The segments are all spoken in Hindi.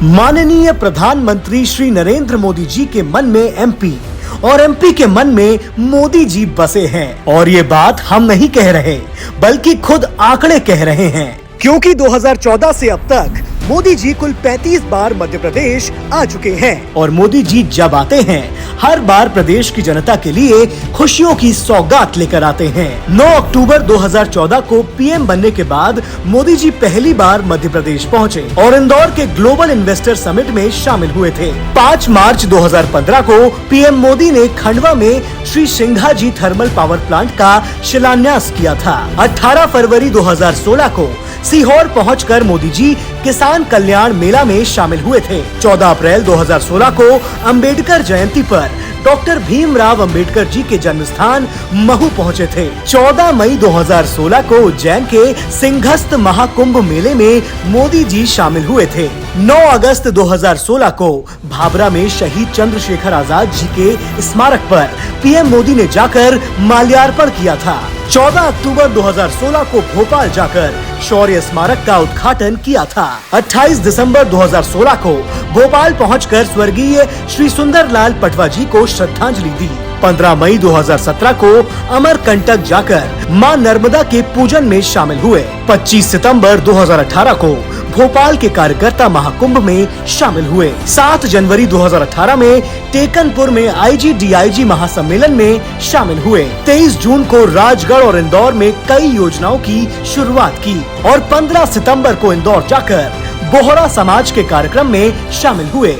माननीय प्रधानमंत्री श्री नरेंद्र मोदी जी के मन में एमपी और एमपी के मन में मोदी जी बसे हैं। और ये बात हम नहीं कह रहे बल्कि खुद आंकड़े कह रहे हैं, क्योंकि 2014 से अब तक मोदी जी कुल 35 बार मध्य प्रदेश आ चुके हैं। और मोदी जी जब आते हैं हर बार प्रदेश की जनता के लिए खुशियों की सौगात लेकर आते हैं। 9 अक्टूबर 2014 को पीएम बनने के बाद मोदी जी पहली बार मध्य प्रदेश पहुंचे और इंदौर के ग्लोबल इन्वेस्टर समिट में शामिल हुए थे। 5 मार्च 2015 को पीएम मोदी ने खंडवा में श्री सिंघा जी थर्मल पावर प्लांट का शिलान्यास किया था। 18 फरवरी 2016 को सीहोर पहुंचकर मोदी जी किसान कल्याण मेला में शामिल हुए थे। 14 अप्रैल 2016 को अंबेडकर जयंती पर डॉक्टर भीमराव अंबेडकर जी के जन्म स्थान महू पहुंचे थे। 14 मई 2016 को उज्जैन के सिंहस्थ महाकुंभ मेले में मोदी जी शामिल हुए थे। 9 अगस्त 2016 को भाभरा में शहीद चंद्रशेखर आजाद जी के स्मारक पर पीएम मोदी ने जाकर माल्यार्पण किया था। 14 अक्टूबर 2016 को भोपाल जाकर शौर्य स्मारक का उद्घाटन किया था। 28 दिसंबर 2016 को भोपाल पहुंचकर स्वर्गीय श्री सुंदरलाल पटवा जी को श्रद्धांजलि दी। 15 मई 2017 को अमरकंटक जाकर मां नर्मदा के पूजन में शामिल हुए। 25 सितंबर 2018 को भोपाल के कार्यकर्ता महाकुंभ में शामिल हुए। 7 जनवरी 2018 में टेकनपुर में आईजी-डीआईजी महासम्मेलन में शामिल हुए। 23 जून को राजगढ़ और इंदौर में कई योजनाओं की शुरुआत की और 15 सितंबर को इंदौर जाकर बोहरा समाज के कार्यक्रम में शामिल हुए।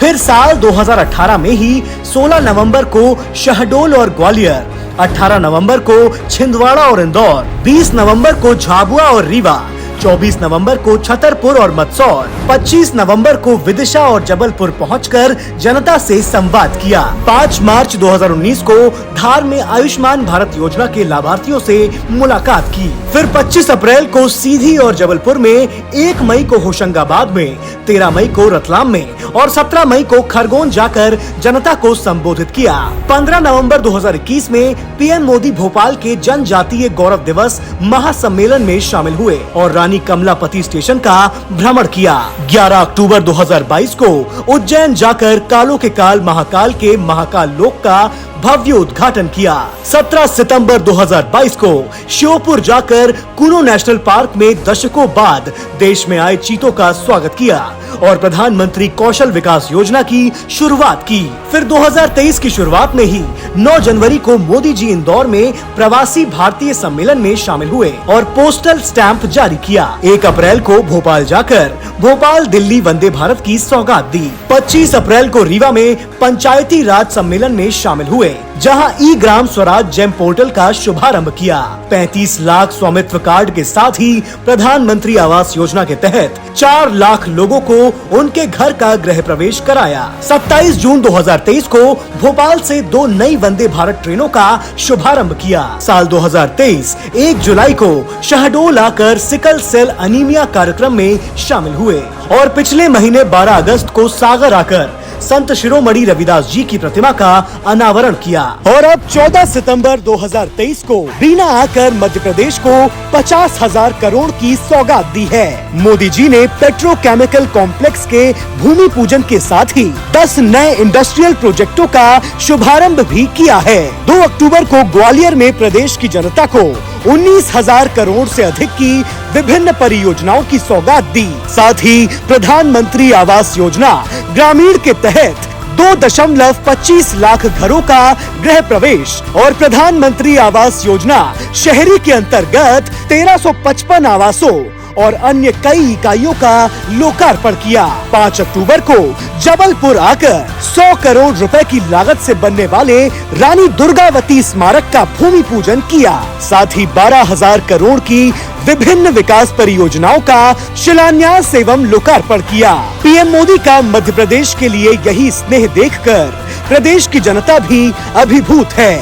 फिर साल 2018 में ही 16 नवंबर को शहडोल और ग्वालियर, 18 नवंबर को छिंदवाड़ा और इंदौर, 20 नवंबर को झाबुआ और रीवा, 24 नवंबर को छतरपुर और मंदसौर, 25 नवंबर को विदिशा और जबलपुर पहुंचकर जनता से संवाद किया। 5 मार्च 2019 को धार में आयुष्मान भारत योजना के लाभार्थियों से मुलाकात की। फिर 25 अप्रैल को सीधी और जबलपुर में, 1 मई को होशंगाबाद में, 13 मई को रतलाम में और 17 मई को खरगोन जाकर जनता को संबोधित किया। 15 नवंबर 2021 में पीएम मोदी भोपाल के जनजातीय गौरव दिवस महासम्मेलन में शामिल हुए और रानी कमलापति स्टेशन का भ्रमण किया। 11 अक्टूबर 2022 को उज्जैन जाकर कालों के काल महाकाल के महाकाल लोक का भव्य उद्घाटन किया। 17 सितंबर 2022 को श्योपुर जाकर कुनो नेशनल पार्क में दशकों बाद देश में आए चीतों का स्वागत किया और प्रधानमंत्री कौशल विकास योजना की शुरुआत की। फिर 2023 की शुरुआत में ही 9 जनवरी को मोदी जी इंदौर में प्रवासी भारतीय सम्मेलन में शामिल हुए और पोस्टल स्टैंप जारी किया। 1 अप्रैल को भोपाल जाकर भोपाल दिल्ली वंदे भारत की सौगात दी। 25 अप्रैल को रीवा में पंचायती राज सम्मेलन में शामिल हुए, जहां ई ग्राम स्वराज जेम पोर्टल का शुभारंभ किया। 35 लाख स्वामित्व कार्ड के साथ ही प्रधानमंत्री आवास योजना के तहत 4 लाख लोगों को उनके घर का गृह प्रवेश कराया। 27 जून 2023 को भोपाल से 2 नई वंदे भारत ट्रेनों का शुभारंभ किया। साल 2023 1 जुलाई को शहडोल आकर सिकल सेल अनीमिया कार्यक्रम में शामिल हुए और पिछले महीने 12 अगस्त को सागर आकर संत शिरोमणि रविदास जी की प्रतिमा का अनावरण किया। और अब 14 सितंबर 2023 को बीना आकर मध्य प्रदेश को 50,000 करोड़ की सौगात दी है। मोदी जी ने पेट्रोकेमिकल कॉम्प्लेक्स के भूमि पूजन के साथ ही 10 नए इंडस्ट्रियल प्रोजेक्टों का शुभारंभ भी किया है। 2 अक्टूबर को ग्वालियर में प्रदेश की जनता को 19,000 करोड़ से अधिक की विभिन्न परियोजनाओं की सौगात दी। साथ ही प्रधानमंत्री आवास योजना ग्रामीण के तहत 2.25 लाख घरों का गृह प्रवेश और प्रधानमंत्री आवास योजना शहरी के अंतर्गत 1355 आवासों और अन्य कई इकाइयों का लोकार्पण किया। 5 अक्टूबर को जबलपुर आकर 100 करोड़ रुपए की लागत से बनने वाले रानी दुर्गावती स्मारक का भूमि पूजन किया। साथ ही 12,000 करोड़ की विभिन्न विकास परियोजनाओं का शिलान्यास एवं लोकार्पण किया। पीएम मोदी का मध्य प्रदेश के लिए यही स्नेह देखकर प्रदेश की जनता भी अभिभूत है।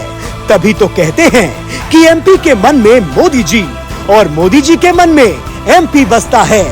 तभी तो कहते हैं कि एमपी के मन में मोदी जी और मोदी जी के मन में एमपी बसता है।